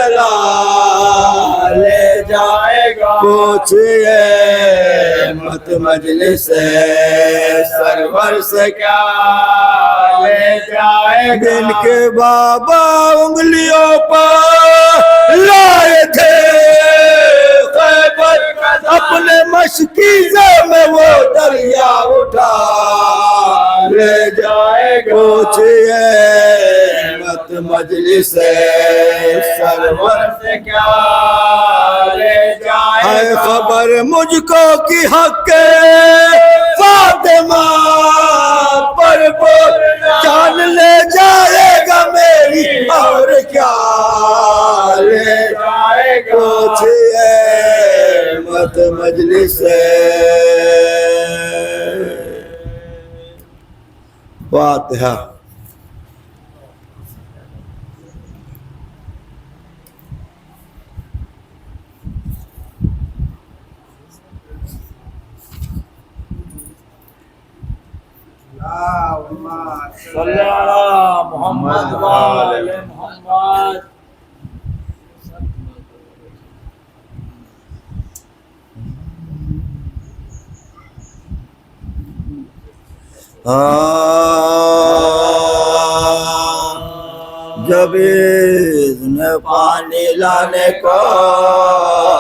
بتلا لے جائے گا پوچھئے مت مجلس سرور سے کیا لے جائے گا دن کے بابا انگلیوں پر لائے تھے خیبر اپنے مشکیزے میں وہ دریا اٹھا لے جائے گا پوچھئے مت مجلس سرور سے کیا لے جائے گا ہے خبر مجھ کو کی حق فاطمہ پر جان لے جائے گا میری اور کیا لے جائے گا پوچھئے مت مجلس فاتحہ صلی اللہ محمد وآل محمد جب اذن پانی لانے کو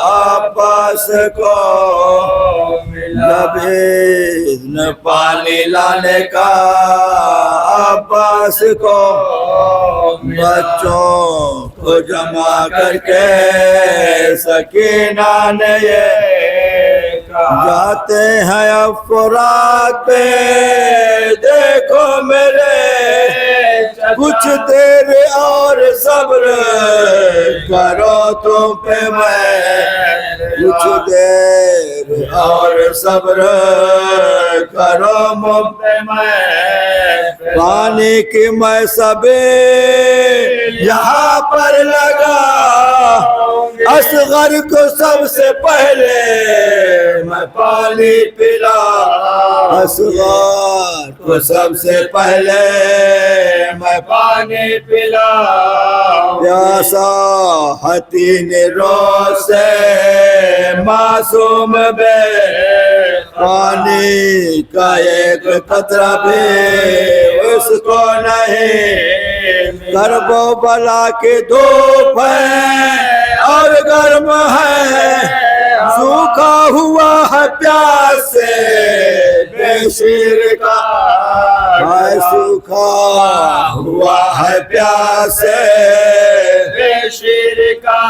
عباس کو جب اذن پانی لانے کا عباس کو بچوں کو جمع کر کے سکینہ نے یہ جاتے ہیں افراد پہ دیکھو میرے کچھ دیر اور صبر کرو تم پہ میں کچھ دیر اور صبر کرو مجھ پہ میں پانی کی میں سبھی یہاں پر لگا اصغر کو سب سے پہلے میں پانی پلا اصغر کو سب سے پہلے میں پانی پلا پیاسا حتین روز سے معصوم بے پانی کا ایک قطرہ بھی اس کو نہیں کرب و بلا کی دھوپ ہے اور گرم ہے سوکھا ہوا ہے پیاس سے بے شیر کا ہے سوکھا ہوا ہے پیاس سے بے شیر کا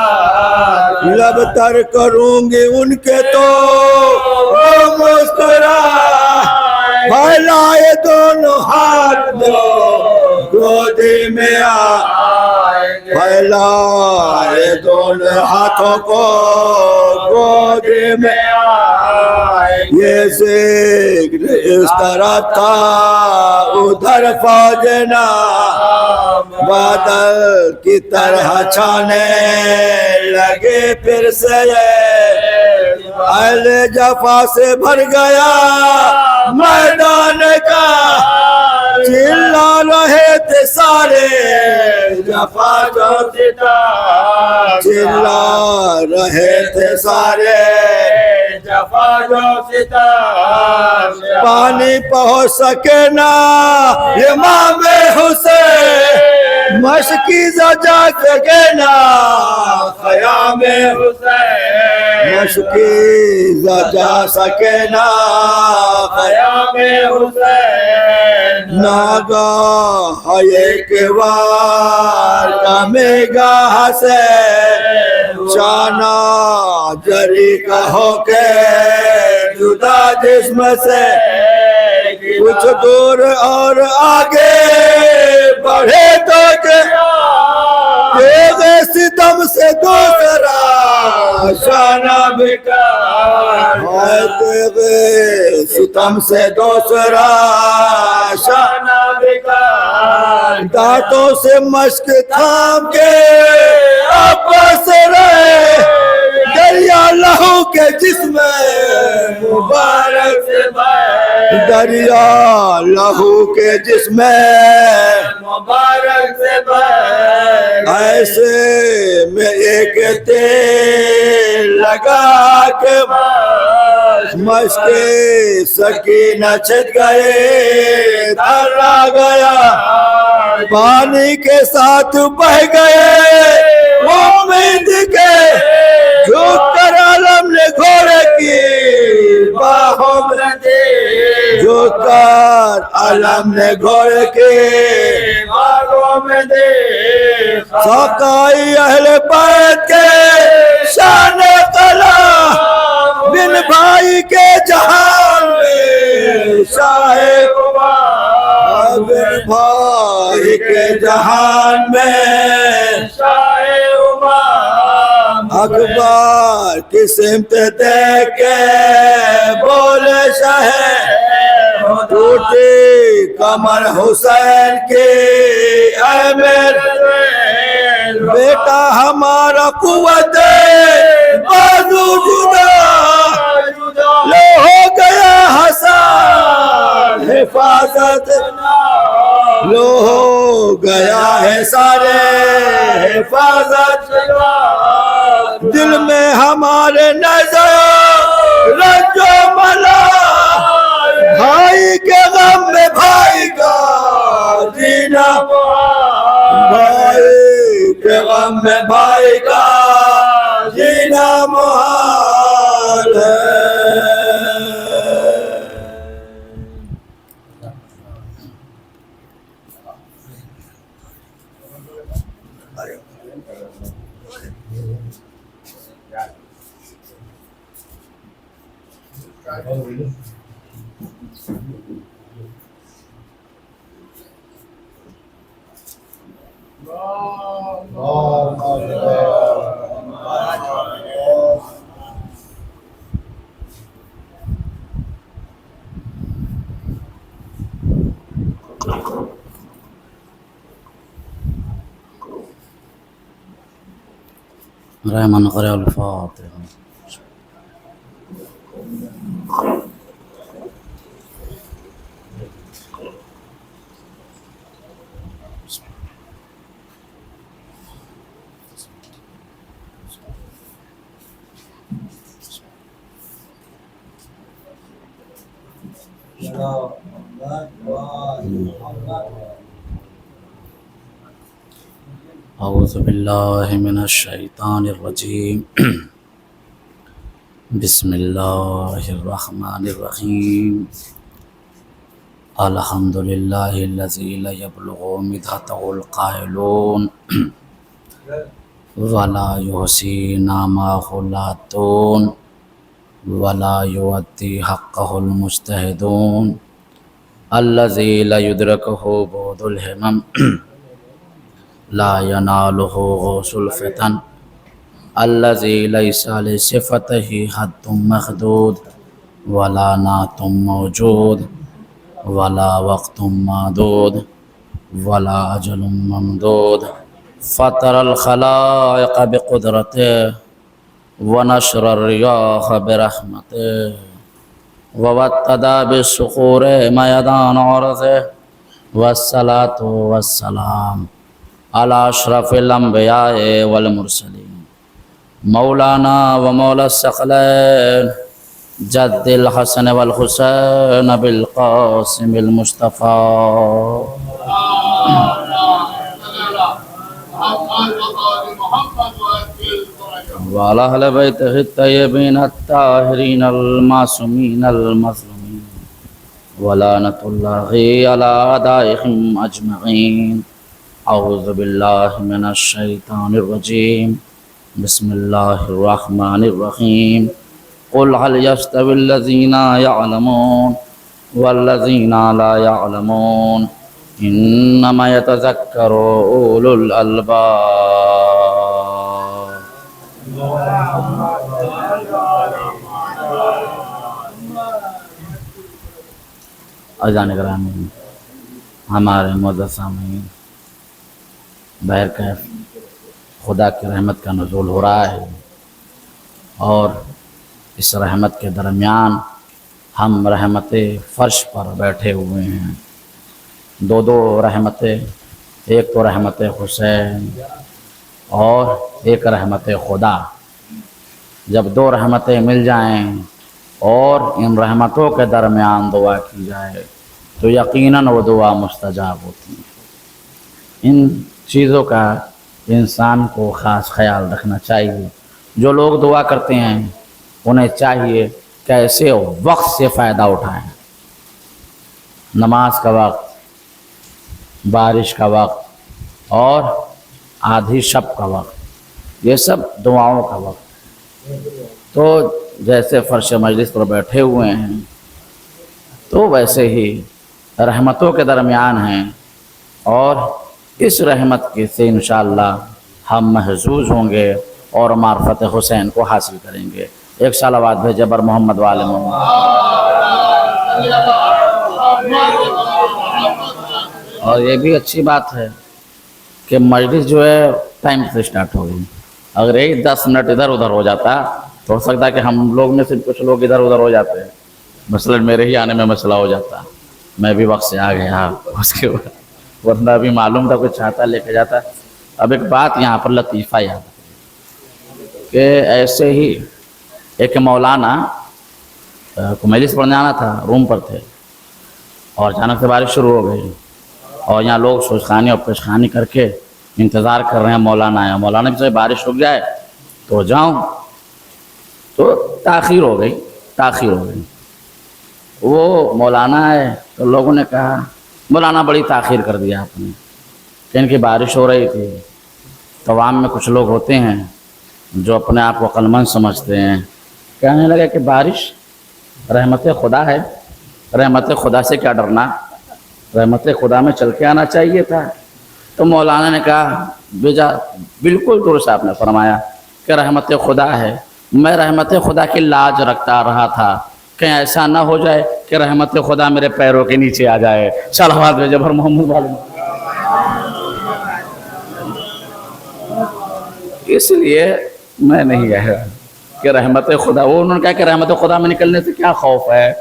لب تر کروں گی ان کے تو وہ مسکرا پھیلائے دونوں ہاتھ دو گودی میں پھیلائے دونوں ہاتھوں کو گودی میں یہ ذکر اس طرح تھا ادھر فوجنا بادل کی طرح چھانے لگے پھر سے اہل جفا سے بھر گیا میدان کا چلا رہے تھے سارے جفا جو ستا چلا رہے تھے سارے جفا جو ستا پانی پہنچ سکے نا امام حسین مشکیزہ جا سکے نا خیام حسین مشکیزہ جا سکے نا خیام حسین ناگاہ ایک وار کا میگاہ سے شانہ جری کا ہو کے جدا جسم سے کچھ دور اور آگے بڑھے تو تیغ ستم سے دوسرا شانہ بکا تیغ ستم سے دوسرا شانہ بکا دانتوں سے مشک تھام کے آپس رہے دریا لہو کے جسم مبارک سے دریا لہو کے جسم مبارک سے بہ ایسے میں ایک تیل لگا کے مشق سکینہ چھت گئے دھرا گیا پانی کے ساتھ بہ گئے امید کے جھک کر عالم نے گھوڑے کی باہوں میں جھک کر عالم نے گھوڑے کی باغوں میں دیکھا سقائی اہل بیت کے شان قلع بن بھائی کے جہان میں شاہ بن بھائی کے جہان میں شاہ امام اکبر کی سمت دیکھ کے بولے شاہ ٹوٹی کمر حسین کی اے میرے بیٹا ہمارا قوت بازو جدا لو ہو گیا حسن حفاظت لو ہو گیا ہے سارے حفاظت دل میں ہمارے نظر رنج و ملا بھائی کے غم میں بھائی کا جینا بھائی کے غم میں بھائی کا جینا محال ہے رحمن قرأ الفاتحة أعوذ بالله من الشيطان الرجيم بسم الله الرحمن الرحيم الحمد لله الذي لا يبلغ مدحته القائلون ولا يحصي نعمه العادون ولا يؤدي حقه المجتهدون الذي لا يدركه بعد الهمم لا يناله غوث الفتن الذي ليس لصفته حد محدود ولا نعت موجود ولا وقت معدود ولا أجل ممدود فطر الخلائق بقدرته ونشر الرياح برحمته ووتد بالصخور ميدان عرضه والصلاة والسلام على أشرف الأنبياء والمرسلين مولانا ومولى الثقلين جد الحسن والحسين بالقاسم المصطفى وعلى أهل بيته الطيبين الطاهرين المعصومين المظلومين ولعنة الله على أعدائهم أجمعين أعوذ بالله من الشيطان الرجيم بسم الله الرحمن الرحيم قل هل يستوي الذين يعلمون والذين لا يعلمون إنما يتذكر أولو الألباب اذان گرامی ہمارے معزز سامعین بہرکیف خدا کی رحمت کا نزول ہو رہا ہے اور اس رحمت کے درمیان ہم رحمت فرش پر بیٹھے ہوئے ہیں. دو رحمتیں، ایک تو رحمت حسین اور ایک رحمت خدا. جب دو رحمتیں مل جائیں اور ان رحمتوں کے درمیان دعا کی جائے تو یقیناً وہ دعا مستجاب ہوتی ہے. ان چیزوں کا انسان کو خاص خیال رکھنا چاہیے. جو لوگ دعا کرتے ہیں انہیں چاہیے کہ ایسے وقت سے فائدہ اٹھائیں. نماز کا وقت، بارش کا وقت اور آدھی شب کا وقت، یہ سب دعاؤں کا وقت. تو جیسے فرش مجلس پر بیٹھے ہوئے ہیں تو ویسے ہی رحمتوں کے درمیان ہیں اور اس رحمت کے سے انشاءاللہ ہم محظوظ ہوں گے اور معرفت حسین کو حاصل کریں گے. ایک صلوات بھیجے بر محمد والے محمد. اور یہ بھی اچھی بات ہے کہ مجلس جو ہے ٹائم سے سٹارٹ ہو گئی. اگر یہی 10 منٹ ادھر ادھر ہو جاتا تو ہو سکتا ہے کہ ہم لوگ میں سے کچھ لوگ ادھر ادھر ہو جاتے ہیں. مثلاً میرے ہی آنے میں مسئلہ ہو جاتا، میں بھی وقت سے آ گیا. اس کے بعد ورنہ بھی معلوم تھا کچھ چاہتا لے کے جاتا. اب ایک بات یہاں پر لطیفہ یاد کہ ایسے ہی ایک مولانا کو مجلس پڑھنے آنا تھا، روم پر تھے اور اچانک سے بارش شروع ہو گئی اور یہاں لوگ سوچخانی اور پیشخانی کر کے انتظار کر رہے ہیں مولانا آیا. مولانا بھی بارش رک جائے تو جاؤں، تو تاخیر ہو گئی. وہ مولانا آئے تو لوگوں نے کہا مولانا بڑی تاخیر کر دیا آپ نے، کہ ان کی بارش ہو رہی تھی. تو عوام میں کچھ لوگ ہوتے ہیں جو اپنے آپ کو عقل مند سمجھتے ہیں، کہنے لگے کہ بارش رحمت خدا ہے، رحمت خدا سے کیا ڈرنا، رحمت خدا میں چل کے آنا چاہیے تھا. تو مولانا نے کہا بالکل درست آپ نے فرمایا کہ رحمت خدا ہے. میں رحمت خدا کی لاج رکھتا رہا تھا کہیں ایسا نہ ہو جائے کہ رحمت خدا میرے پیروں کے نیچے آ جائے. صلوات بھیجے بر محمد والے. اس لیے میں نہیں کہا کہ رحمت خدا، وہ انہوں نے کہا کہ رحمت خدا میں نکلنے سے کیا خوف ہے،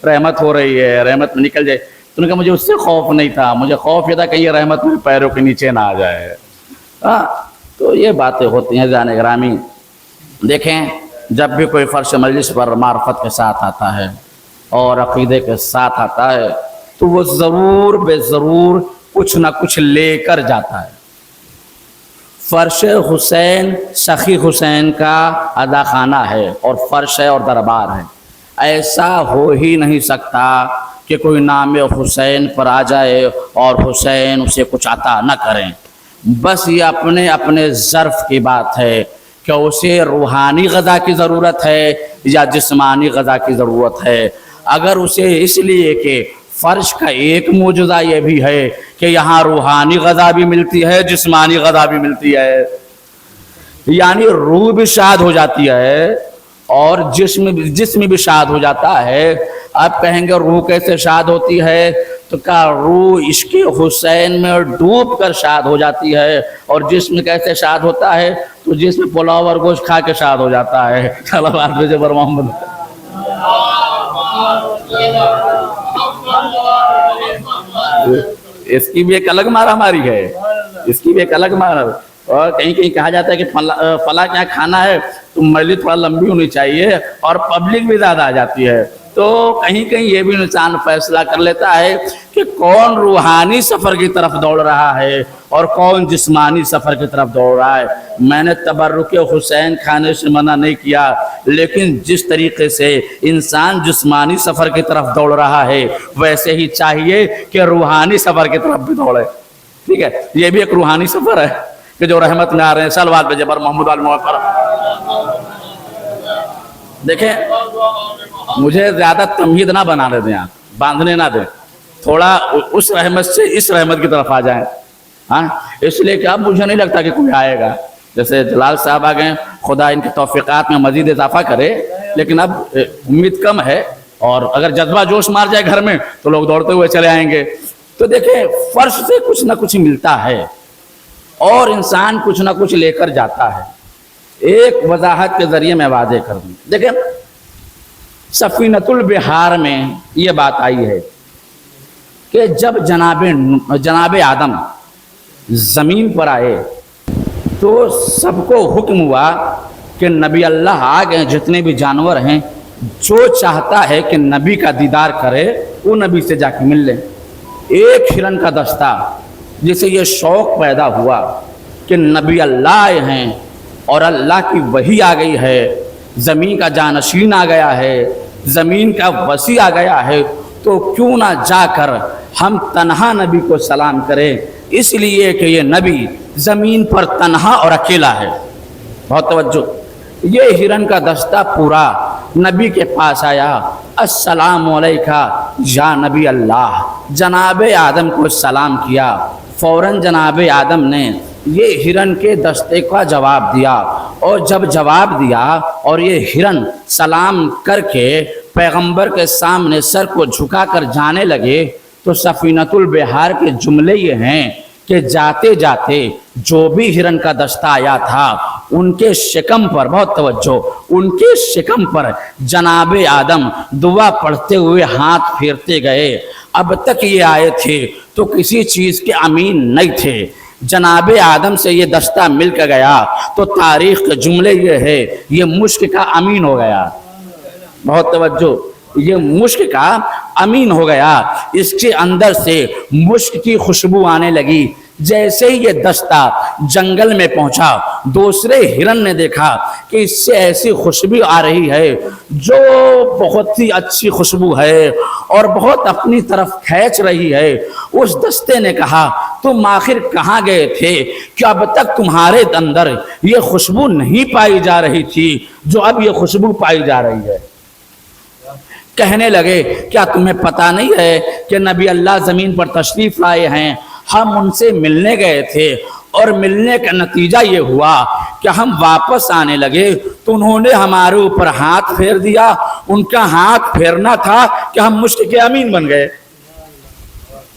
رحمت ہو رہی ہے، رحمت میں نکل جائے. تو نے کہا مجھے اس سے خوف نہیں تھا، مجھے خوف یہ تھا کہ یہ رحمت میرے پیروں کے نیچے نہ آ جائے. تو یہ باتیں ہوتی ہیں جان گرامی. دیکھیں جب بھی کوئی فرش مجلس پر معرفت کے ساتھ آتا ہے اور عقیدے کے ساتھ آتا ہے تو وہ ضرور بے ضرور کچھ نہ کچھ لے کر جاتا ہے. فرش حسین سخی حسین کا ادا خانہ ہے اور فرش ہے اور دربار ہے. ایسا ہو ہی نہیں سکتا کہ کوئی نام حسین پر آ جائے اور حسین اسے کچھ عطا نہ کریں. بس یہ اپنے اپنے ظرف کی بات ہے کہ اسے روحانی غذا کی ضرورت ہے یا جسمانی غذا کی ضرورت ہے. اگر اسے اس لیے کہ فرش کا ایک معجزہ یہ بھی ہے کہ یہاں روحانی غذا بھی ملتی ہے، جسمانی غذا بھی ملتی ہے، یعنی روح بھی شاد ہو جاتی ہے اور جسم بھی شاد ہو جاتا ہے. آپ کہیں گے روح کیسے شاد ہوتی ہے؟ تو کہا روح عشق حسین میں ڈوب کر شاد ہو جاتی ہے. اور جسم کیسے شاد ہوتا ہے؟ تو جسم پلاؤ اور گوشت کھا کے شاد ہو جاتا ہے. صلوات بھیجے بر محمد. اس کی بھی ایک الگ مارا ماری ہے، اس کی بھی ایک الگ مارا. اور کہیں کہیں کہا جاتا ہے کہ فلاں کیا کھانا ہے تو مجلس تھوڑا لمبی ہونی چاہیے اور پبلک بھی زیادہ آ جاتی ہے. تو کہیں کہیں یہ بھی انسان فیصلہ کر لیتا ہے کہ کون روحانی سفر کی طرف دوڑ رہا ہے اور کون جسمانی سفر کی طرف دوڑ رہا ہے. میں نے تبرک حسین کھانے سے منع نہیں کیا، لیکن جس طریقے سے انسان جسمانی سفر کی طرف دوڑ رہا ہے ویسے ہی چاہیے کہ روحانی سفر کی طرف بھی دوڑے. ٹھیک ہے، یہ بھی ایک روحانی سفر ہے کہ جو رحمت میں آ رہے ہیں. صلوات بھیجے بر محمد والے. دیکھیں مجھے زیادہ تمہید نہ بنانے دیں، آپ باندھنے نہ دیں، تھوڑا اس رحمت سے اس رحمت کی طرف آ جائیں. اس لیے کہ اب مجھے نہیں لگتا کہ کوئی آئے گا. جیسے جلال صاحب آ گئے، خدا ان کے توفیقات میں مزید اضافہ کرے، لیکن اب امید کم ہے اور اگر جذبہ جوش مار جائے گھر میں تو لوگ دوڑتے ہوئے چلے آئیں گے. تو دیکھیں فرش سے کچھ نہ کچھ ملتا ہے اور انسان کچھ نہ کچھ لے کر جاتا ہے. ایک وضاحت کے ذریعے میں واضح کر دوں. دیکھیں سفینۃ البحار میں یہ بات آئی ہے کہ جب جناب آدم زمین پر آئے تو سب کو حکم ہوا کہ نبی اللہ آ گئے، جتنے بھی جانور ہیں، جو چاہتا ہے کہ نبی کا دیدار کرے وہ نبی سے جا کے مل لے۔ ایک ہرن کا دستہ جسے یہ شوق پیدا ہوا کہ نبی اللہ آئے ہیں اور اللہ کی وحی آ گئی ہے، زمین کا جانشین آ گیا ہے، زمین کا وسیع آ گیا ہے، تو کیوں نہ جا کر ہم تنہا نبی کو سلام کریں، اس لیے کہ یہ نبی زمین پر تنہا اور اکیلا ہے۔ بہت توجہ، یہ ہرن کا دستہ پورا نبی کے پاس آیا، السلام علیکہ یا نبی اللہ، جناب آدم کو سلام کیا۔ فوراً جناب آدم نے یہ ہرن کے دستے کا جواب دیا، اور جب جواب دیا اور یہ ہرن سلام کر کے پیغمبر کے سامنے سر کو جھکا کر جانے لگے، تو سفینۃ البحار کے جملے یہ ہیں کہ جاتے جاتے جو بھی ہرن کا دستہ آیا تھا ان کے شکم پر، بہت توجہ، ان کے شکم پر جناب آدم دعا پڑھتے ہوئے ہاتھ پھیرتے گئے۔ اب تک یہ آئے تھے تو کسی چیز کے امین نہیں تھے، جناب آدم سے یہ دستہ مل کے گیا تو تاریخ کے جملے یہ ہے، یہ مشک کا امین ہو گیا۔ بہت توجہ، یہ مشک کا امین ہو گیا، اس کے اندر سے مشک کی خوشبو آنے لگی۔ جیسے ہی یہ دستہ جنگل میں پہنچا، دوسرے ہرن نے دیکھا کہ اس سے ایسی خوشبو آ رہی ہے جو بہت ہی اچھی خوشبو ہے اور بہت اپنی طرف کھینچ رہی ہے۔ اس دستے نے کہا تم آخر کہاں گئے تھے کہ اب تک تمہارے اندر یہ خوشبو نہیں پائی جا رہی تھی جو اب یہ خوشبو پائی جا رہی ہے؟ کہنے لگے کیا تمہیں پتہ نہیں ہے کہ نبی اللہ زمین پر تشریف لائے ہیں؟ ہم ان سے ملنے گئے تھے اور ملنے کا نتیجہ یہ ہوا کہ ہم واپس آنے لگے تو انہوں نے ہمارے اوپر ہاتھ پھیر دیا، ان کا ہاتھ پھیرنا تھا کہ ہم مشک کے امین بن گئے۔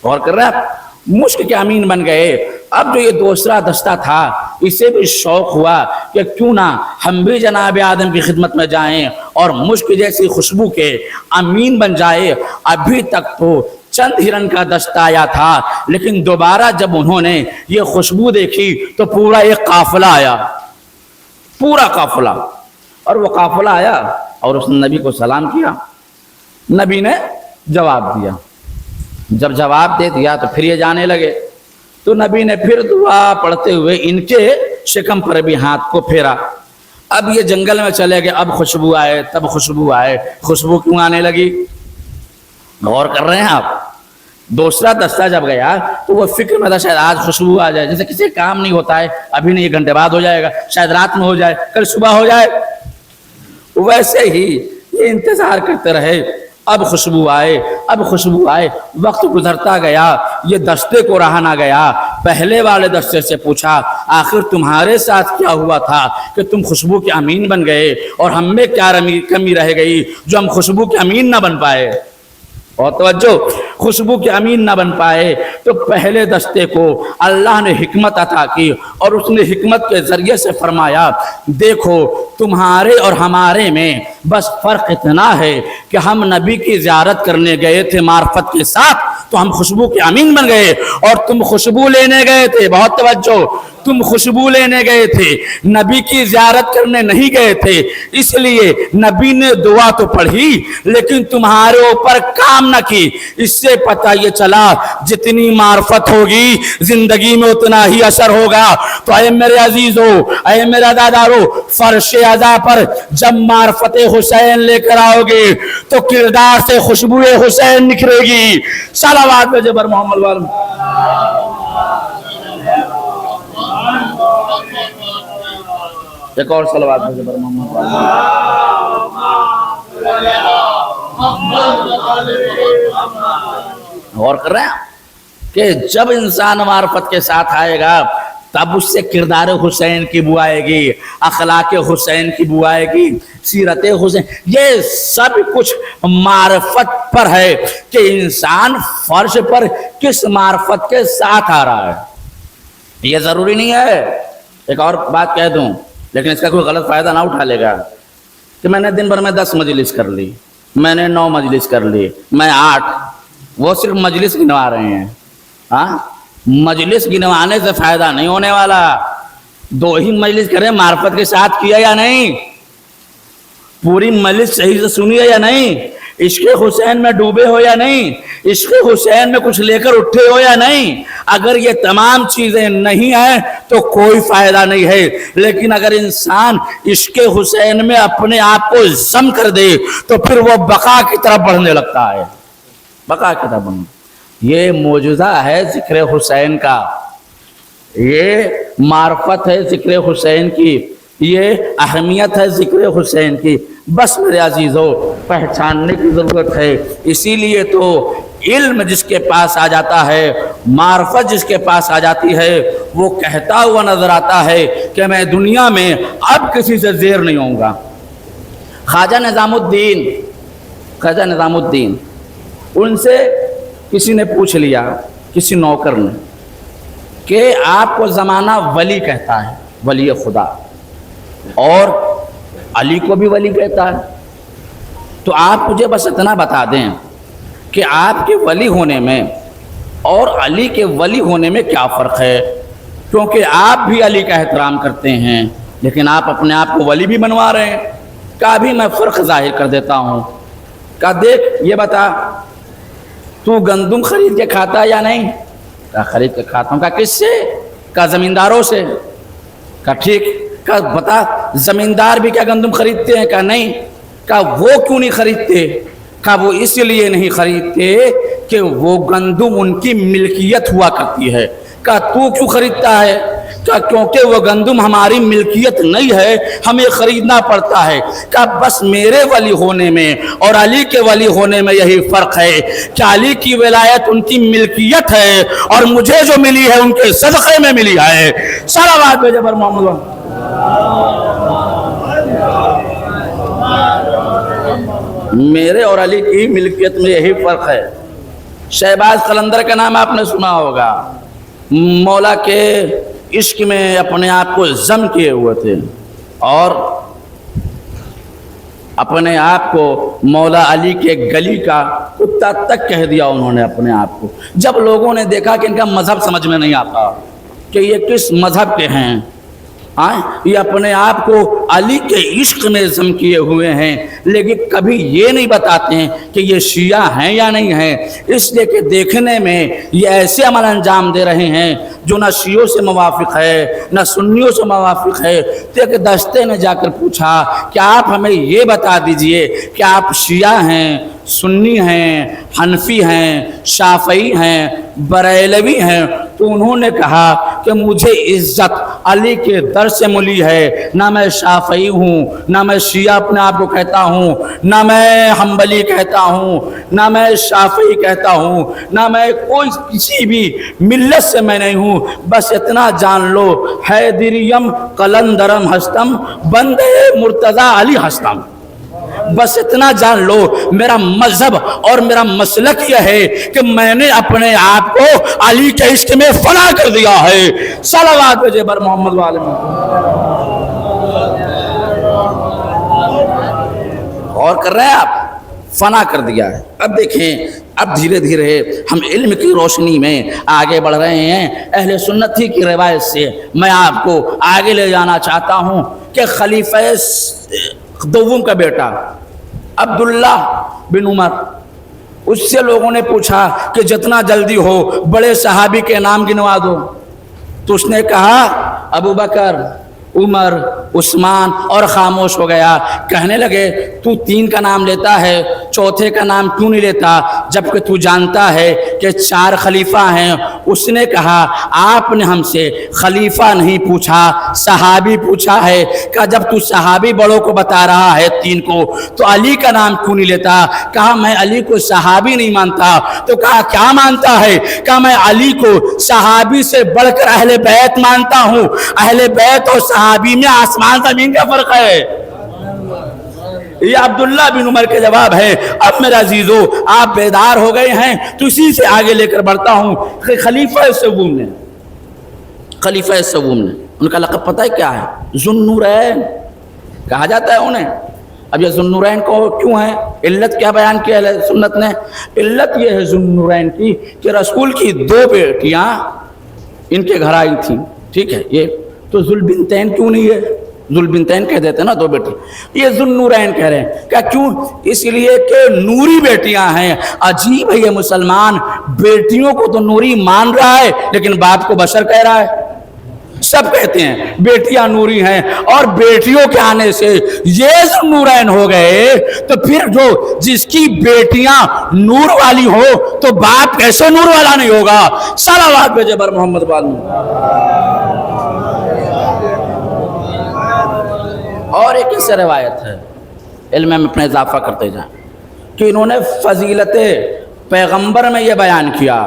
غور کر رہے ہیں آپ؟ مشک کے امین بن گئے۔ اب جو یہ دوسرا دستہ تھا اسے بھی شوق ہوا کہ کیوں نہ ہم بھی جناب آدم کی خدمت میں جائیں اور مشک جیسی خوشبو کے امین بن جائے۔ ابھی تک تو چند ہرن کا دستہ آیا تھا، لیکن دوبارہ جب انہوں نے یہ خوشبو دیکھی تو پورا ایک قافلہ آیا، پورا قافلہ، اور وہ قافلہ آیا اور اس نے نبی کو سلام کیا۔ نبی نے جواب دیا، جب جواب دے دیا تو پھر یہ جانے لگے، تو نبی نے پھر دعا پڑھتے ہوئے ان کے شکم پر بھی ہاتھ کو پھیرا۔ اب یہ جنگل میں چلے گئے، اب خوشبو آئے، تب خوشبو آئے۔ خوشبو کیوں آنے لگی؟ غور کر رہے ہیں آپ؟ دوسرا دستہ جب گیا تو وہ فکر میں تھا شاید آج خوشبو آ جائے، جیسے کسی کام نہیں ہوتا ہے، ابھی نہیں 1 گھنٹے بعد ہو جائے گا، شاید رات میں ہو جائے، کل صبح ہو جائے، ویسے ہی یہ انتظار کرتے رہے۔ اب خوشبو آئے، اب خوشبو آئے، وقت گزرتا گیا، یہ دستے کو رہا نہ گیا۔ پہلے والے دستے سے پوچھا آخر تمہارے ساتھ کیا ہوا تھا کہ تم خوشبو کے امین بن گئے اور ہم میں کیا کمی رہ گئی جو ہم خوشبو کے امین نہ بن پائے؟ اور توجہ، خوشبو کے امین نہ بن پائے تو پہلے دستے کو اللہ نے حکمت عطا کی اور اس نے حکمت کے ذریعے سے فرمایا دیکھو تمہارے اور ہمارے میں بس فرق اتنا ہے کہ ہم نبی کی زیارت کرنے گئے تھے معرفت کے ساتھ تو ہم خوشبو کے امین بن گئے، اور تم خوشبو لینے گئے تھے، بہت توجہ، تم خوشبو لینے گئے تھے، نبی کی زیارت کرنے نہیں گئے تھے، اس لیے نبی نے دعا تو پڑھی لیکن تمہارے اوپر کام نہ کی۔ اس سے پتہ یہ چلا جتنی معرفت ہوگی زندگی میں اتنا ہی اثر ہوگا۔ تو اے میرے عزیزو، اے میرا دادارو، فرش عزا پر جب معرفت حسین لے کر آؤ گے تو کردار سے خوشبو حسین نکھرے گی۔ صلوات میں جبر محمد والم۔ ایک اور صلوات میں جبر محمد والم۔ غور کر رہے ہیں کہ جب انسان معرفت کے ساتھ آئے گا تب اس سے کردار حسین کی بو آئے گی، اخلاق حسین کی بو آئے گی، سیرت حسین، یہ سب کچھ معرفت پر ہے کہ انسان فرش پر کس معرفت کے ساتھ آ رہا ہے۔ یہ ضروری نہیں ہے، ایک اور بات کہہ دوں لیکن اس کا کوئی غلط فائدہ نہ اٹھا لے گا کہ میں نے دن بھر میں 10 مجلس کر لی، میں نے 9 مجلس کر لی، میں 8، وہ صرف مجلس گنوا رہے ہیں۔ ہاں، مجلس گنوانے سے فائدہ نہیں ہونے والا، 2 ہی مجلس کریں، معرفت کے ساتھ کیا یا نہیں، پوری مجلس صحیح سے سنی ہے یا نہیں، عشق حسین میں ڈوبے ہو یا نہیں، عشق حسین میں کچھ لے کر اٹھے ہو یا نہیں۔ اگر یہ تمام چیزیں نہیں ہیں تو کوئی فائدہ نہیں ہے، لیکن اگر انسان عشق حسین میں اپنے آپ کو ضم کر دے تو پھر وہ بقا کی طرف بڑھنے لگتا ہے، بقا کی طرف بڑھنے۔ یہ معجزہ ہے ذکر حسین کا، یہ معرفت ہے ذکر حسین کی، یہ اہمیت ہے ذکر حسین کی۔ بس میرے عزیزو، پہچاننے کی ضرورت ہے۔ اسی لیے تو علم جس کے پاس آ جاتا ہے، معرفت جس کے پاس آ جاتی ہے، وہ کہتا ہوا نظر آتا ہے کہ میں دنیا میں اب کسی سے زیر نہیں ہوں گا۔ خواجہ نظام الدین، ان سے کسی نے پوچھ لیا، کسی نوکر نے، کہ آپ کو زمانہ ولی کہتا ہے، ولی خدا، اور علی کو بھی ولی کہتا ہے، تو آپ مجھے بس اتنا بتا دیں کہ آپ کے ولی ہونے میں اور علی کے ولی ہونے میں کیا فرق ہے، کیونکہ آپ بھی علی کا احترام کرتے ہیں لیکن آپ اپنے آپ کو ولی بھی بنوا رہے ہیں۔ کہا بھی میں فرق ظاہر کر دیتا ہوں۔ کہا دیکھ یہ بتا، تو گندم خرید کے کھاتا یا نہیں؟ کہا خرید کے کھاتا ہوں۔ کہا کس سے؟ کہا زمینداروں سے۔ کہا ٹھیک، کہا بتا زمیندار بھی کیا گندم خریدتے ہیں؟ کہا نہیں۔ کہا وہ کیوں نہیں خریدتے؟ کہا وہ اس لیے نہیں خریدتے کہ وہ گندم ان کی ملکیت ہوا کرتی ہے۔ کہا تو کیوں خریدتا ہے؟ کہا کیونکہ وہ گندم ہماری ملکیت نہیں ہے، ہمیں خریدنا پڑتا ہے۔ کہا بس میرے ولی ہونے میں اور علی کے ولی ہونے میں یہی فرق ہے کہ علی کی ولایت ان کی ملکیت ہے اور مجھے جو ملی ہے ان کے صدقے میں ملی ہے۔ صلوات بھیجے پر محمد۔ میرے اور علی کی ملکیت میں یہی فرق ہے۔ شہباز قلندر کا نام آپ نے سنا ہوگا، مولا کے عشق میں اپنے آپ کو ضم کیے ہوئے تھے اور اپنے آپ کو مولا علی کے گلی کا کتا تک کہہ دیا انہوں نے اپنے آپ کو۔ جب لوگوں نے دیکھا کہ ان کا مذہب سمجھ میں نہیں آتا کہ یہ کس مذہب کے ہیں، یہ اپنے آپ کو علی کے عشق میں ضم کیے ہوئے ہیں، لیکن کبھی یہ نہیں بتاتے ہیں کہ یہ شیعہ ہیں یا نہیں ہیں، اس لیے کہ دیکھنے میں یہ ایسے عمل انجام دے رہے ہیں جو نہ شیعوں سے موافق ہے نہ سنیوں سے موافق ہے۔ تو ایک دستے نے جا کر پوچھا کہ آپ ہمیں یہ بتا دیجئے کہ آپ شیعہ ہیں، سنی ہیں، حنفی ہیں، شافعی ہیں، بریلوی ہیں؟ تو انہوں نے کہا کہ مجھے عزت علی کے در سے ملی ہے، نہ میں شافعی ہوں، نہ میں شیعہ اپنے آپ کو کہتا ہوں، نہ میں حنبلی کہتا ہوں، نہ میں شافعی کہتا ہوں، نہ میں کوئی کسی بھی ملت سے میں نہیں ہوں۔ بس اتنا جان لو، حیدریم قلندرم ہستم، بندے مرتضیٰ علی ہستم۔ بس اتنا جان لو، میرا مذہب اور میرا مسلک یہ ہے کہ میں نے اپنے آپ کو علی کے عشق میں فنا کر دیا ہے۔ صلوات بھیجے بر محمد والے میں۔ اور کر رہے ہیں آپ، فنا کر دیا ہے۔ اب دیکھیں، اب دھیرے دھیرے ہم علم کی روشنی میں آگے بڑھ رہے ہیں۔ اہل سنت ہی کی روایت سے میں آپ کو آگے لے جانا چاہتا ہوں کہ خلیفہ دوم کا بیٹا عبداللہ بن عمر، اس سے لوگوں نے پوچھا کہ جتنا جلدی ہو بڑے صحابی کے نام گنوا دو، تو اس نے کہا ابو بکر، عمر، عثمان، اور خاموش ہو گیا۔ کہنے لگے تو 3 کا نام لیتا ہے، چوتھے کا نام کیوں نہیں لیتا جبکہ تو جانتا ہے کہ 4 خلیفہ ہیں؟ اس نے کہا آپ نے ہم سے خلیفہ نہیں پوچھا، صحابی پوچھا ہے۔ کہا جب تو صحابی بڑوں کو بتا رہا ہے 3 کو، تو علی کا نام کیوں نہیں لیتا؟ کہا میں علی کو صحابی نہیں مانتا۔ تو کہا کیا مانتا ہے؟ کہا میں علی کو صحابی سے بڑھ کر اہل بیت مانتا ہوں۔ اہل بیت اور صحابی میں آسمان زمین کا فرق ہے۔ یہ عبداللہ بن عمر کے جواب ہے۔ اب میرے عزیزو، آپ بیدار ہو گئے ہیں تو اسی سے آگے لے کر بڑھتا ہوں کہ خلیفہ سوم نے ان کا لقب پتہ ہے کیا ہے؟ ذو النورین کہا جاتا ہے انہیں۔ اب یہ ذو النورین کو کیوں ہے؟ علت کیا بیان کیا اہل سنت نے؟ علت یہ ہے ذوالنورین کی کہ رسول کی 2 بیٹیاں ان کے گھر آئی تھیں، ٹھیک ہے، یہ تو ذوالبنتین کیوں نہیں ہے؟ ذوالبنتین کہہ دیتے ہیں نا 2 بیٹی، یہ ذوالنورین کہہ رہے ہیں، کیا کیوں؟ اس لیے کہ نوری بیٹیاں ہیں۔ عجیب ہے یہ مسلمان، بیٹیوں کو تو نوری مان رہا ہے لیکن باپ کو بشر کہہ رہا ہے۔ سب کہتے ہیں بیٹیاں نوری ہیں، اور بیٹیوں کے آنے سے یہ ذوالنورین ہو گئے، تو پھر جو جس کی بیٹیاں نور والی ہو تو باپ کیسے نور والا نہیں ہوگا؟ صلوات بھیجے بر محمد والوں۔ اور ایک اس سے روایت ہے، علم میں اپنا اضافہ کرتے جائیں، کہ انہوں نے فضیلت پیغمبر میں یہ بیان کیا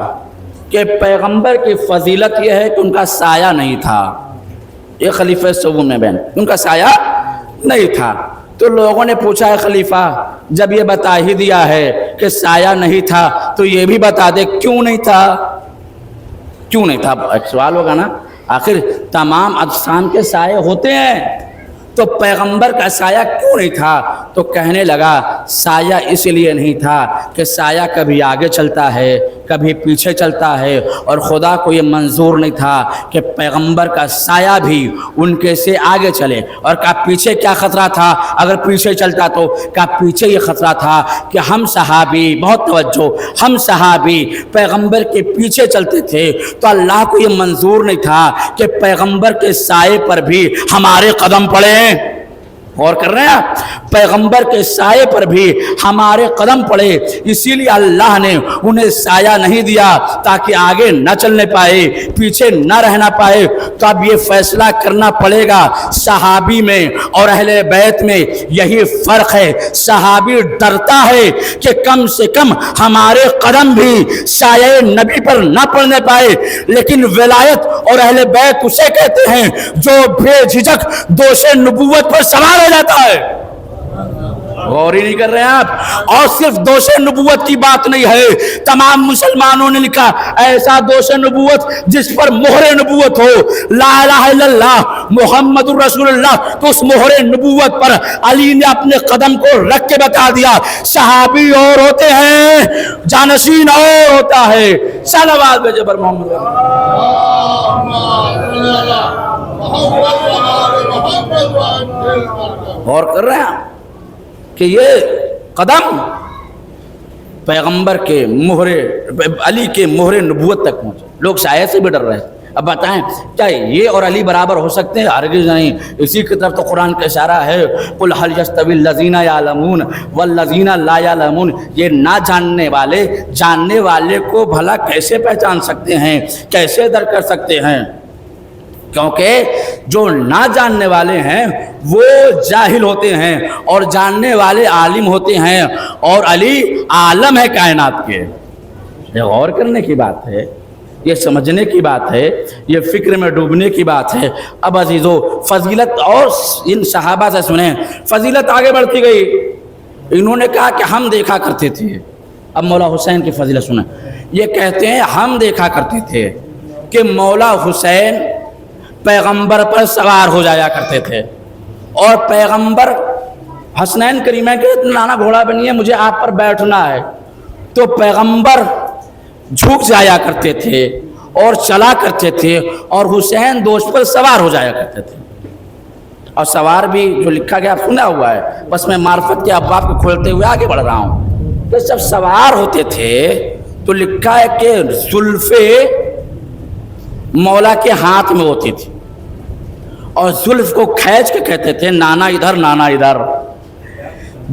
کہ پیغمبر کی فضیلت یہ ہے کہ ان کا سایہ نہیں تھا۔ یہ خلیفہ سوم میں بیان، ان کا سایہ نہیں تھا۔ تو لوگوں نے پوچھا ہے خلیفہ جب یہ بتا ہی دیا ہے کہ سایہ نہیں تھا تو یہ بھی بتا دے کیوں نہیں تھا؟ کیوں نہیں تھا؟ ایک سوال ہوگا نا، آخر تمام اجسام کے سائے ہوتے ہیں تو پیغمبر کا سایہ کیوں نہیں تھا؟ تو کہنے لگا سایہ اس لیے نہیں تھا کہ سایہ کبھی آگے چلتا ہے کبھی پیچھے چلتا ہے، اور خدا کو یہ منظور نہیں تھا کہ پیغمبر کا سایہ بھی ان کے سے آگے چلے۔ اور کہا پیچھے کیا خطرہ تھا؟ اگر پیچھے چلتا تو کہا پیچھے یہ خطرہ تھا کہ ہم صحابی، بہت توجہ، ہم صحابی پیغمبر کے پیچھے چلتے تھے تو اللہ کو یہ منظور نہیں تھا کہ پیغمبر کے سائے پر بھی ہمارے قدم پڑے۔ غور کر رہے ہیں آپ؟ پیغمبر کے سائے پر بھی ہمارے قدم پڑے، اسی لیے اللہ نے انہیں سایہ نہیں دیا تاکہ آگے نہ چلنے پائے، پیچھے نہ رہنا پائے۔ تو اب یہ فیصلہ کرنا پڑے گا صحابی میں اور اہل بیت میں، یہی فرق ہے۔ صحابی ڈرتا ہے کہ کم سے کم ہمارے قدم بھی سایہ نبی پر نہ پڑنے پائے، لیکن ولایت اور اہل بیت اسے کہتے ہیں جو بے جھجک دوش نبوت پر سوار ہو جاتا ہے۔ غور ہی نہیں کر رہے ہیں آپ؟ اور صرف دوش نبوت کی بات نہیں ہے، تمام مسلمانوں نے لکھا ایسا دوش نبوت جس پر مہر نبوت ہو، لا الہ الا اللہ محمد الرسول اللہ، تو اس مہر نبوت پر علی نے اپنے قدم کو رکھ کے بتا دیا صحابی اور ہوتے ہیں، جانشین اور ہوتا ہے۔ صلوات بھیجے بر محمد۔ غور کر رہے ہیں کہ یہ قدم پیغمبر کے مہر، علی کے مہر نبوت تک پہنچے۔ لوگ سایہ سے بھی ڈر رہے ہیں۔ اب بتائیں کیا یہ اور علی برابر ہو سکتے ہیں؟ ہرگز نہیں۔ اسی کی طرف تو قرآن کا اشارہ ہے، قل هل يستوي الذين يعلمون والذين لا يعلمون۔ یہ نہ جاننے والے جاننے والے کو بھلا کیسے پہچان سکتے ہیں، کیسے در کر سکتے ہیں؟ کیونکہ جو نہ جاننے والے ہیں وہ جاہل ہوتے ہیں اور جاننے والے عالم ہوتے ہیں، اور علی عالم ہے کائنات کے۔ یہ غور کرنے کی بات ہے، یہ سمجھنے کی بات ہے، یہ فکر میں ڈوبنے کی بات ہے۔ اب عزیزو فضیلت اور ان صحابہ سے سنیں، فضیلت آگے بڑھتی گئی۔ انہوں نے کہا کہ ہم دیکھا کرتے تھے۔ اب مولا حسین کی فضیلت سنیں، یہ کہتے ہیں ہم دیکھا کرتے تھے کہ مولا حسین پیغمبر پر سوار ہو جایا کرتے تھے، اور پیغمبر حسنین کریمین کے نانا گھوڑا بنیے مجھے آپ پر بیٹھنا ہے، تو پیغمبر جھک جایا کرتے تھے اور چلا کرتے تھے، اور حسین دوست پر سوار ہو جایا کرتے تھے۔ اور سوار بھی جو لکھا گیا سنا ہوا ہے، بس میں معرفت کے ابواب کو کھولتے ہوئے آگے بڑھ رہا ہوں۔ تو جب سوار ہوتے تھے تو لکھا ہے کہ زلفیں مولا کے ہاتھ میں ہوتی تھی، اور زلف کو کھینچ کے کہتے تھے نانا ادھر نانا ادھر،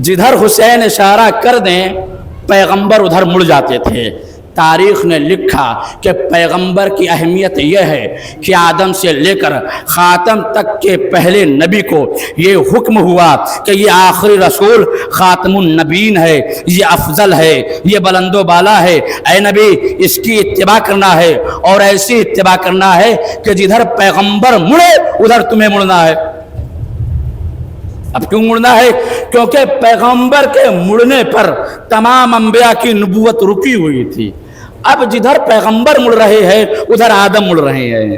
جدھر حسین اشارہ کر دیں پیغمبر ادھر مڑ جاتے تھے۔ تاریخ نے لکھا کہ پیغمبر کی اہمیت یہ ہے کہ آدم سے لے کر خاتم تک کے پہلے نبی کو یہ حکم ہوا کہ یہ آخری رسول خاتم النبیین ہے، یہ افضل ہے، یہ بلند و بالا ہے، اے نبی اس کی اتباع کرنا ہے، اور ایسی اتباع کرنا ہے کہ جدھر پیغمبر مڑے ادھر تمہیں مڑنا ہے۔ اب کیوں مڑنا ہے؟ کیونکہ پیغمبر کے مڑنے پر تمام انبیاء کی نبوت رکی ہوئی تھی۔ اب جدھر پیغمبر مڑ رہے ہیں ادھر آدم مڑ رہے ہیں،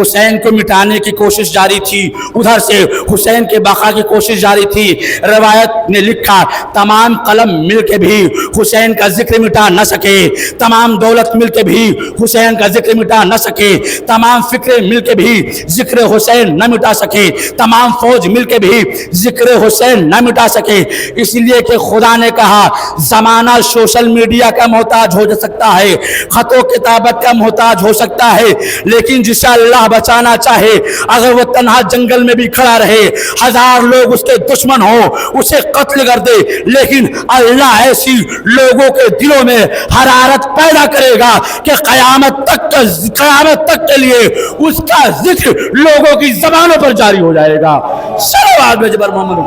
حسین کو مٹانے کی کوشش جاری تھی, ادھر سے حسین کے بقا کی کوشش جاری تھی. روایت نے لکھا تمام قلم مل کے بھی حسین کا ذکر مٹا نہ سکے, تمام دولت مل کے بھی حسین کا ذکر مٹا نہ سکے, تمام فکریں مل کے بھی ذکر حسین نہ مٹا سکے, تمام فوج مل کے بھی ذکر حسین نہ مٹا سکے. اس لیے کہ خدا نے کہا زمانہ سوشل میڈیا کا محتاج ہو سکتا ہے, خط و کتابت کا محتاج ہو سکتا ہے, لیکن جسے اللہ بچانا چاہے اگر وہ تنہا جنگل میں بھی کھڑا رہے, 1000 لوگ اس کے دشمن ہو, اسے قتل کر دے, لیکن اللہ ایسی لوگوں کے دلوں میں حرارت پیدا کرے گا کہ قیامت تک کے لیے اس کا ذکر لوگوں کی زبانوں پر جاری ہو جائے گا. صلوات بجبر محمد.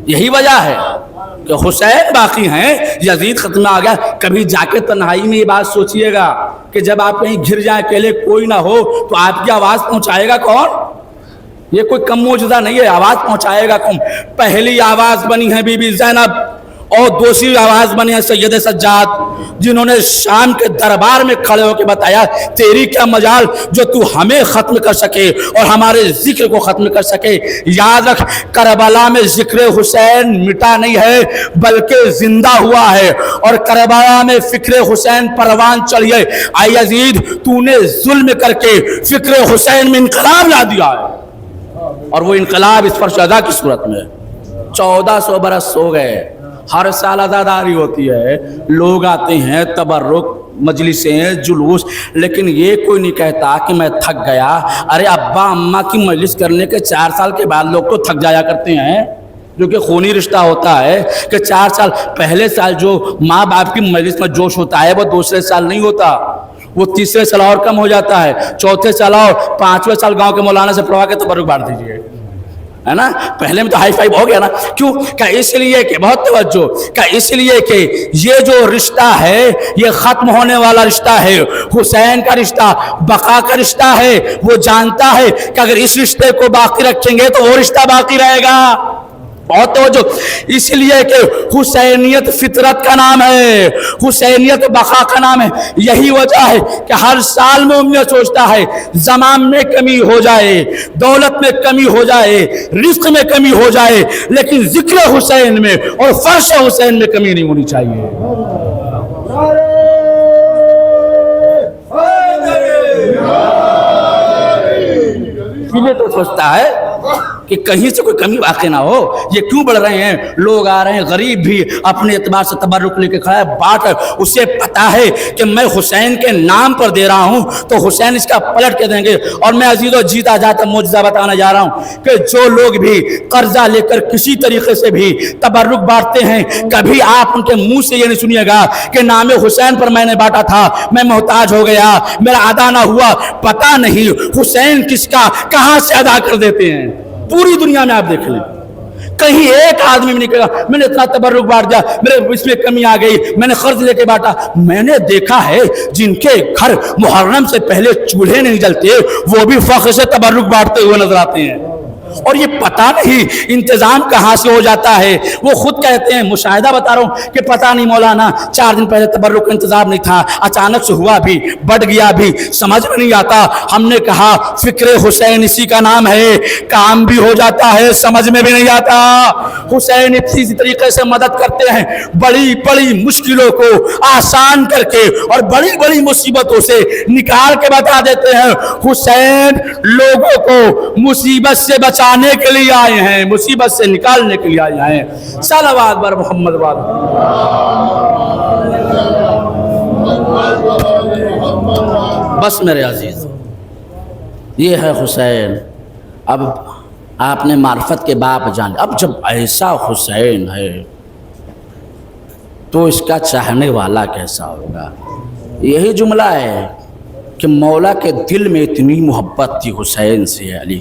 یہی وجہ ہے کہ حسین باقی ہیں, یزید ختم آ گیا. کبھی جا کے تنہائی میں یہ بات سوچئے گا کہ جب آپ کہیں گھر جائیں اکیلے کوئی نہ ہو تو آپ کی آواز پہنچائے گا کون؟ یہ کوئی کم موجودہ نہیں ہے, آواز پہنچائے گا کون؟ پہلی آواز بنی ہے بی بی زینب, اور دوسری آواز بنی ہے سید سجاد, جنہوں نے شام کے دربار میں کھڑے ہو کے بتایا تیری کیا مجال جو تو ہمیں ختم کر سکے اور ہمارے ذکر کو ختم کر سکے. یاد رکھ کربلا میں ذکر حسین مٹا نہیں ہے بلکہ زندہ ہوا ہے, اور کربلا میں فکر حسین پروان چڑھی ہے. اے یزید تو نے ظلم کر کے فکر حسین میں انقلاب لا دیا ہے, اور وہ انقلاب اس پر شہدا کی صورت میں 1400 برس ہو گئے. ہر سال عزاداری ہوتی ہے, لوگ آتے ہیں, تبرک مجلسیں, جلوس, لیکن یہ کوئی نہیں کہتا کہ میں تھک گیا. ارے ابا اماں کی مجلس کرنے کے 4 سال کے بعد لوگ تو تھک جایا کرتے ہیں, جو کہ خونی رشتہ ہوتا ہے کہ 4 سال پہلے سال جو ماں باپ کی مجلس میں جوش ہوتا ہے وہ دوسرے سال نہیں ہوتا, وہ تیسرے سال اور کم ہو جاتا ہے, چوتھے سال اور 5ویں سال گاؤں کے مولانا سے پڑھوا کے تبرک بانٹ دیجیے, ہے نا. پہلے میں تو ہائی فائیو ہو گیا نا. کیوں کہ اس لیے کہ بہت توجہ کہ اس لیے کہ یہ جو رشتہ ہے یہ ختم ہونے والا رشتہ ہے. حسین کا رشتہ بقا کا رشتہ ہے. وہ جانتا ہے کہ اگر اس رشتے کو باقی رکھیں گے تو وہ رشتہ باقی رہے گا. بہت توجہ, اس لیے کہ حسینیت فطرت کا نام ہے, حسینیت بقا کا نام ہے. یہی وجہ ہے کہ ہر سال مومن سوچتا ہے زمان میں کمی ہو جائے, دولت میں کمی ہو جائے, رزق میں کمی ہو جائے, لیکن ذکر حسین میں اور فرش حسین میں کمی نہیں ہونی چاہیے. اس لیے تو سوچتا ہے کہ کہیں سے کوئی کمی واقع نہ ہو. یہ کیوں بڑھ رہے ہیں؟ لوگ آ رہے ہیں, غریب بھی اپنے اعتبار سے تبرک لے کے کھڑا ہے, بانٹ, اسے پتا ہے کہ میں حسین کے نام پر دے رہا ہوں تو حسین اس کا پلٹ کے دیں گے. اور میں عزیز و جیتا جاتا معجزہ بتانا جا رہا ہوں کہ جو لوگ بھی قرضہ لے کر کسی طریقے سے بھی تبرک بانٹتے ہیں, کبھی آپ ان کے منہ سے یہ نہیں سنیے گا کہ نام حسین پر میں نے بانٹا تھا, میں محتاج ہو گیا, میرا ادا نہ ہوا. پتا نہیں حسین کس کا کہاں سے ادا کر دیتے ہیں. پوری دنیا میں آپ دیکھ لیں, کہیں ایک آدمی میں نہیں کہا میں نے اتنا تبرک بانٹ دیا, میرے اس میں کمی آ گئی, میں نے قرض لے کے بانٹا. میں نے دیکھا ہے جن کے گھر محرم سے پہلے چولہے نہیں جلتے وہ بھی فخر سے تبرک بانٹتے ہوئے نظر آتے ہیں. اور یہ پتہ نہیں انتظام کہاں سے ہو جاتا ہے. وہ خود کہتے ہیں, مشاہدہ بتا رہا ہوں کہ پتہ نہیں مولانا 4 دن پہلے تبرک کا انتظام نہیں تھا, اچانک سے ہوا بھی, بڑھ گیا بھی, سمجھ میں نہیں آتا. ہم نے کہا فکر حسین اسی کا نام ہے, کام بھی ہو جاتا ہے, سمجھ میں بھی نہیں آتا. حسین اسی طریقے سے مدد کرتے ہیں, بڑی بڑی مشکلوں کو آسان کر کے اور بڑی بڑی مصیبتوں سے نکال کے بتا دیتے ہیں. حسین لوگوں کو مصیبت سے بچانے کے لیے آئے ہیں, مصیبت سے نکالنے کے لیے آئے ہیں. صلوات بر محمد وعلی. بس میرے عزیز, یہ ہے حسین. اب آپ نے معرفت کے باپ جان, اب جب ایسا حسین ہے تو اس کا چاہنے والا کیسا ہوگا. یہی جملہ ہے کہ مولا کے دل میں اتنی محبت تھی حسین سے علی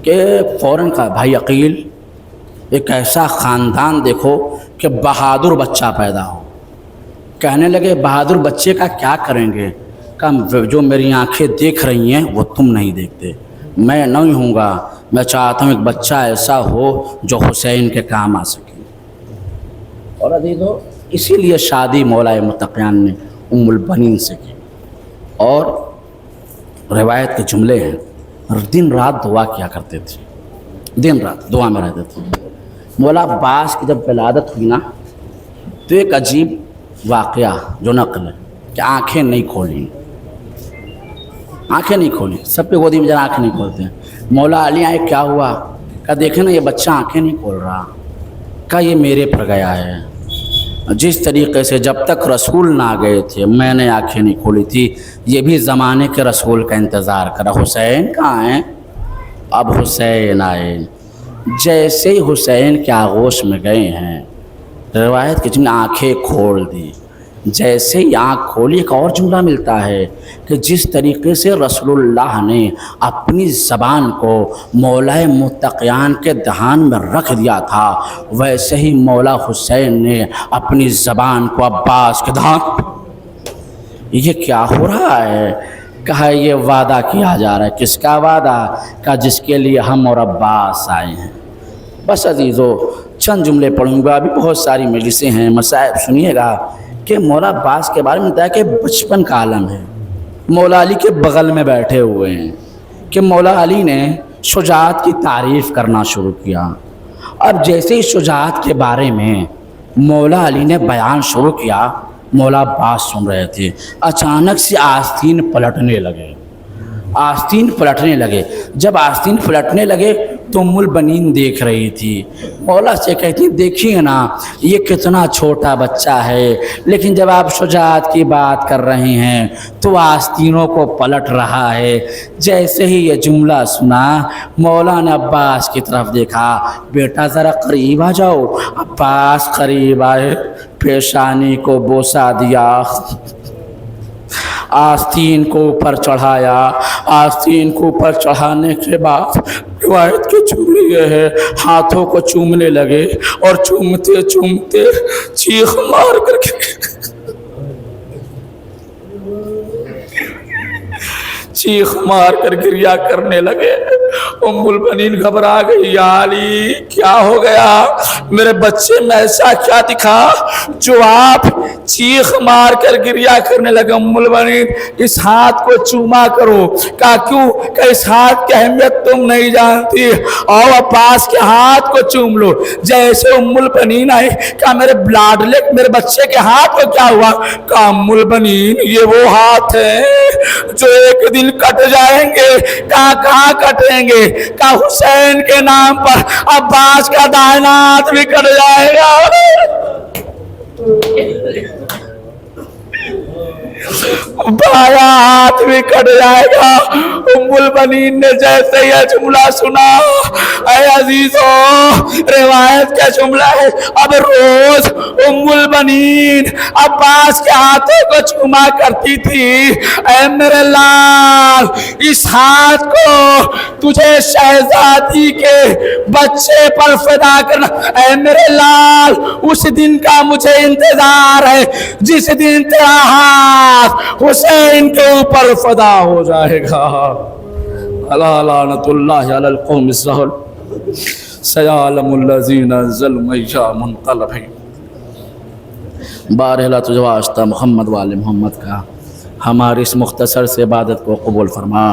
کہ فوراً کہا بھائی عقیل ایک ایسا خاندان دیکھو کہ بہادر بچہ پیدا ہو. کہنے لگے بہادر بچے کا کیا کریں گے؟ کہا جو میری آنکھیں دیکھ رہی ہیں وہ تم نہیں دیکھتے, میں نہیں ہوں گا, میں چاہتا ہوں ایک بچہ ایسا ہو جو حسین کے کام آ سکے. اور عزیزو اسی لیے شادی مولا متقیان نے ام البنین سے کی. اور روایت کے جملے ہیں, دن رات دعا کیا کرتے تھے, دن رات دعا میں رہتے تھے. مولا عباس کی جب ولادت ہوئی نا تو ایک عجیب واقعہ جو نقل ہے کہ آنکھیں نہیں کھولیں, آنکھیں نہیں کھولیں. سب پہ گودی میں جب آنکھیں نہیں کھولتے ہیں. مولا علی آئے, کیا ہوا؟ کہا دیکھیں نا یہ بچہ آنکھیں نہیں کھول رہا. کہا یہ میرے پر گیا ہے. جس طریقے سے جب تک رسول نہ گئے تھے میں نے آنکھیں نہیں کھولی تھی, یہ بھی زمانے کے رسول کا انتظار کرا. حسین کہاں ہیں؟ اب حسین آئے. جیسے ہی حسین کے آغوش میں گئے ہیں, روایت کی جن آنکھیں کھول دی. جیسے ہی آنکھ کھولی ایک اور جملہ ملتا ہے کہ جس طریقے سے رسول اللہ نے اپنی زبان کو مولا متقیان کے دہان میں رکھ دیا تھا, ویسے ہی مولا حسین نے اپنی زبان کو عباس کے دہان. یہ کیا ہو رہا ہے؟ کہا یہ وعدہ کیا جا رہا ہے. کس کا وعدہ؟ کہا جس کے لیے ہم اور عباس آئے ہیں. بس عزیزو چند جملے پڑھوں گا, ابھی بہت ساری مجلسیں ہیں, مصائب سنیے گا کہ مولا عباس کے بارے میں بتایا کہ بچپن کا عالم ہے, مولا علی کے بغل میں بیٹھے ہوئے ہیں کہ مولا علی نے شجاعت کی تعریف کرنا شروع کیا. اب جیسے ہی شجاعت کے بارے میں مولا علی نے بیان شروع کیا, مولا عباس سن رہے تھے. اچانک سے آستین پلٹنے لگے, آستین پلٹنے لگے. جب آستین پلٹنے لگے تو ام البنین دیکھ رہی تھی. مولا سے کہتی دیکھیے نا یہ کتنا چھوٹا بچہ ہے, لیکن جب آپ شجاعت کی بات کر رہے ہیں تو آستینوں کو پلٹ رہا ہے. جیسے ہی یہ جملہ سنا مولا نے عباس کی طرف دیکھا, بیٹا ذرا قریب آ جاؤ. عباس قریب آئے, پیشانی کو بوسہ دیا, آستین کو اوپر چڑھایا. آستین کو اوپر چڑھانے کے بعد روایت کے جملے یہ ہے ہاتھوں کو چومنے لگے اور چومتے چومتے چیخ مار کر کے چیخ مار کر گریا کرنے لگے. ام البنین گھبرا گئی, یا علی کیا ہو گیا؟ میرے بچے میں ایسا کیا دکھا جو آپ چیخ مار کر گریا کرنے لگے؟ ام البنین اس ہاتھ کو چوما کرو. کہا کیوں؟ کہ اس ہاتھ کی اہمیت تم نہیں جانتی, اور عباس کے ہاتھ کو چوم لو. جیسے ام البنین آئی, کہا میرے لاڈلے میرے بچے کے ہاتھ کو کیا ہوا؟ کہا ام البنین یہ وہ ہاتھ ہیں جو ایک دن کٹ جائیں گے. کہاں کٹیں گے؟ کہا حسین کے نام پر عباس کا دائنا ہاتھ بھی کٹ جائے گا. بایاں ہاتھ بھی کٹ جائے گا. ام البنین نے جیسے یہ جملہ سنا, اے عزیزو روایت کا جملہ ہے, اب روز ام البنین عباس کے ہاتھوں کو چوما کرتی تھی. اے میرے لال اس ہاتھ کو تجھے شہزادی کے بچے پر فدا کرنا. اے میرے لال اس دن کا مجھے انتظار ہے جس دن تیرا ہاتھ حسین کے اوپر فدا ہو جائے گا. الا لعنت اللہ علی القوم الظالمین سیعلم الذین ظلموا یا منقلب. بارہلا تجھے واسطہ محمد والے محمد کا ہماری اس مختصر سے عبادت کو قبول فرما.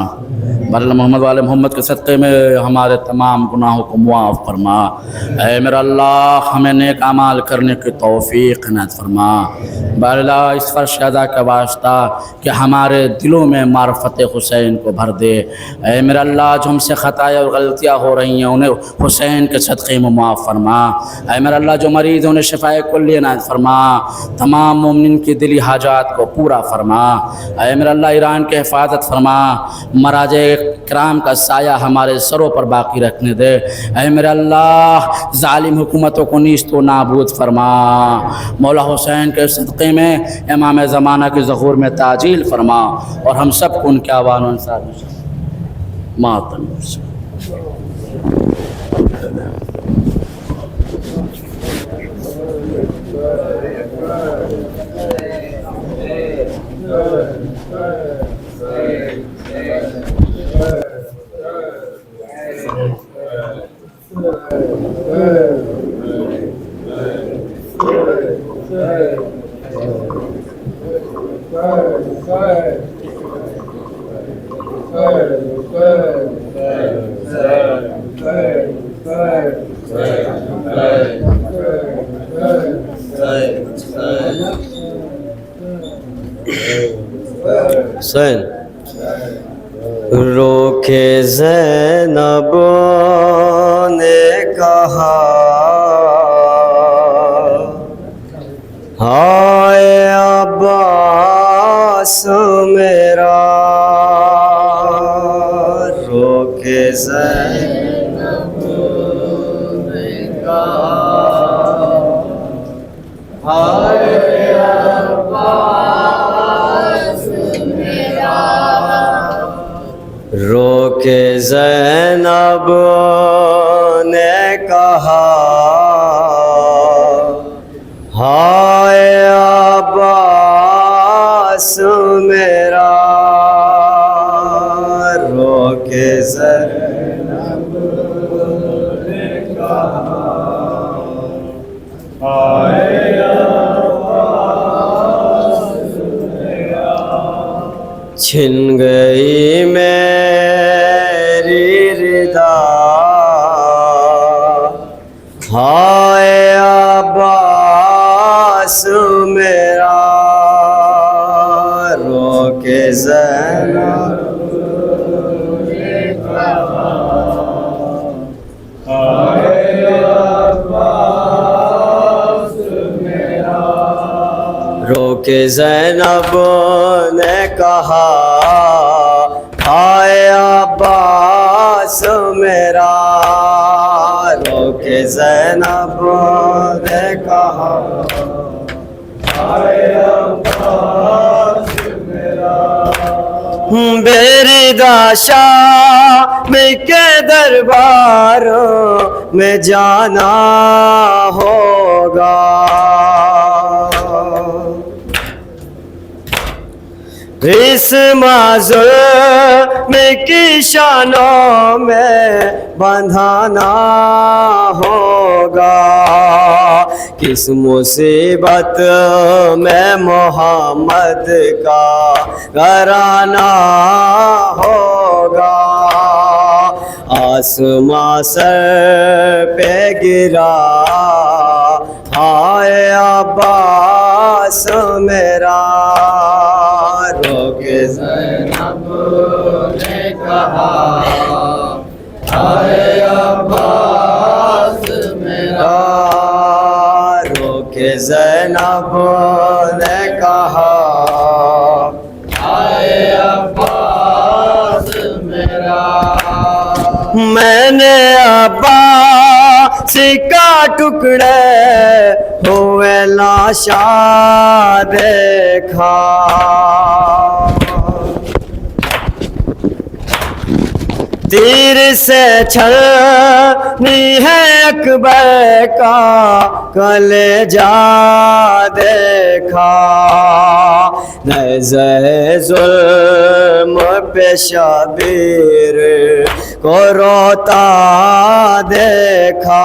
بارہلا محمد والے محمد کے صدقے میں ہمارے تمام گناہوں کو معاف فرما. اے میرا اللہ ہمیں نیک اعمال کرنے کی توفیق عنایت فرما. بارہلا اس فرش ادا کا واسطہ کہ ہمارے دلوں میں معرفت حسین کو بھر دے. اے میرا اللہ جو ہم سے خطائیں اور غلطیاں ہو رہی ہیں انہیں حسین کے صدقے میں معاف فرما. اے میرا اللہ جو مریض ہیں انہیں شفاء کلی عنایت فرما. تمام مومنین کی دلی حاجات کو پورا فرما. اے میرا اللہ ایران کے حفاظت فرما. مراجع کرام کا سایہ ہمارے سروں پر باقی رکھنے دے. اے میرا اللہ ظالم حکومتوں کو نیست و نابود فرما. مولا حسین کے صدقے میں امام زمانہ کے ظہور میں تعجیل فرما, اور ہم سب کو ان کے آوان و انصار ماتم سے حسین روکے زینب نے کہا ہائے عباس میرا روکے زینب نے کہا ہائے روکے زینب نے کہا ہائے عباس میرا روکے زینب نے کہا ہائے عباس میرا چھن گئی میری ردا ہائے عباس میرا روکے زینب نے کہا ہائے عباس میرا روکے زینب نے کہا ہائے عباس میرا روکے زینب نے کہا ہائے عباس میرا بیردا شاہ کے دربار میں جانا ہوگا اس معظم کی شانوں میں بندھانا ہوگا کس مصیبت میں محمد کا گھرانہ ہوگا آسماں سر پہ گرا ہائے عباس میرا روکے زینب نے کہا ہائے عباس میرا روکے زینب نے کہا ہائے عباس میرا میں نے عباس کا ٹکڑے ہوئے لاشا دیکھا تیر سے چھلنی ہے اکبر کا کلیجہ دیکھا نیزہ ظلم پہ شبیر کو روتا دیکھا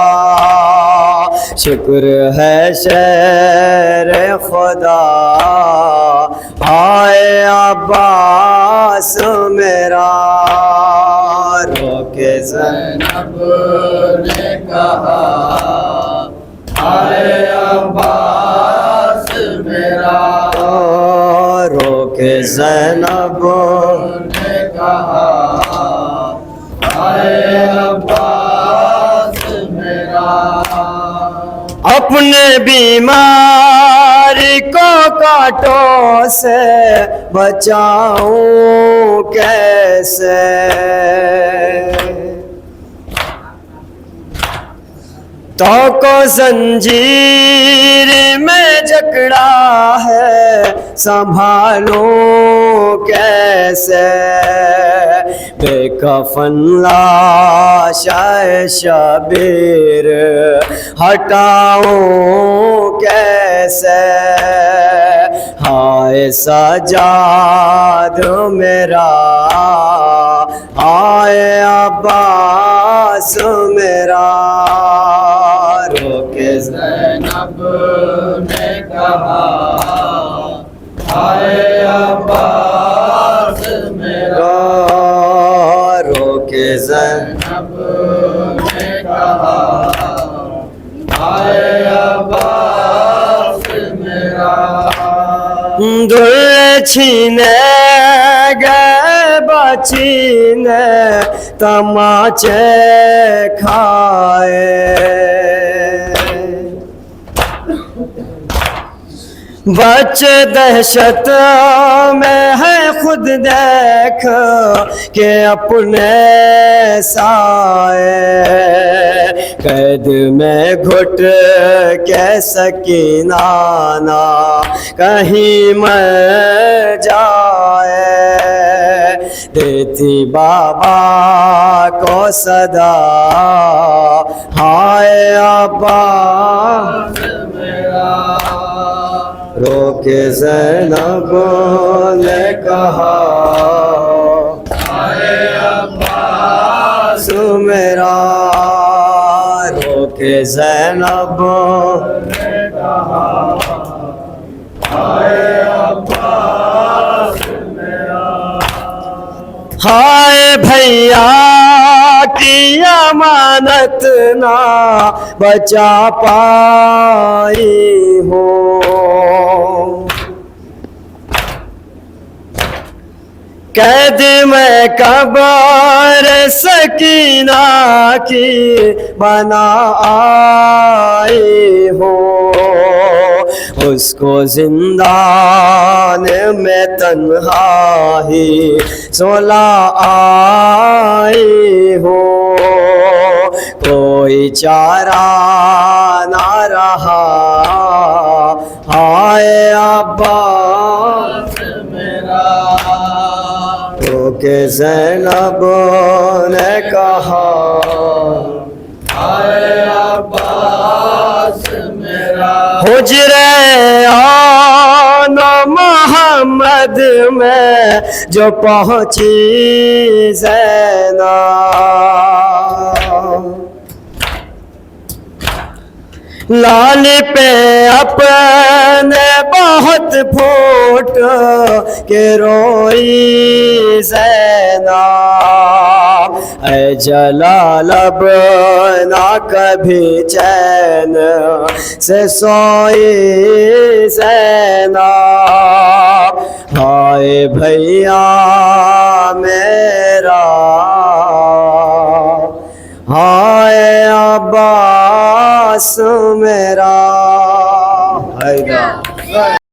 شکر ہے شیر خدا ہائے عباس میرا روکے زینب نے کہا ہائے عباس میرا روکے زینب نے کہا ہائے عباس میرا اپنے بیماری کو کاٹوں سے بچاؤں کیسے تو کو زنجیر میں جکڑا ہے سنبھالوں کیسے بے کفن لاش شبیر ہٹاؤں کیسے ہائے سجاد میرا ہائے عباس میرا روکے زینب نے کہا ہائے عباس میرا رو کے زینب نے کہا آئے عباس میرا دل چھینے گئے بچینے تماچے کھائے بچے دہشت میں ہے خود دیکھ کہ اپنے سائے قید میں گھٹ کے سکینہ نہ کہیں مر جائے دیتی بابا کو صدا ہائے عباس رو کے زینب نے کہا آئے عباس میرا رو کے زینب نے کہا آئے عباس میرا ہائے بھیا کی امانت نہ بچا پائی ہوں قید میں قبر سکینہ کی بنا آئی ہوں اس کو زندان میں تنہا ہی سولا آئی ہوں کوئی چارہ نہ رہا ہائے عباس میرا تو کہ زینب نے کہا آئے عباس میرا حجرے آن محمد میں جو پہنچی زینب لال پہ اپنے بہت پھوٹ کے روئی زینب اے جلال اب نہ کبھی چین سے سوئی زینب ہائے بھیا میرا ہائے عباس میرا حیدر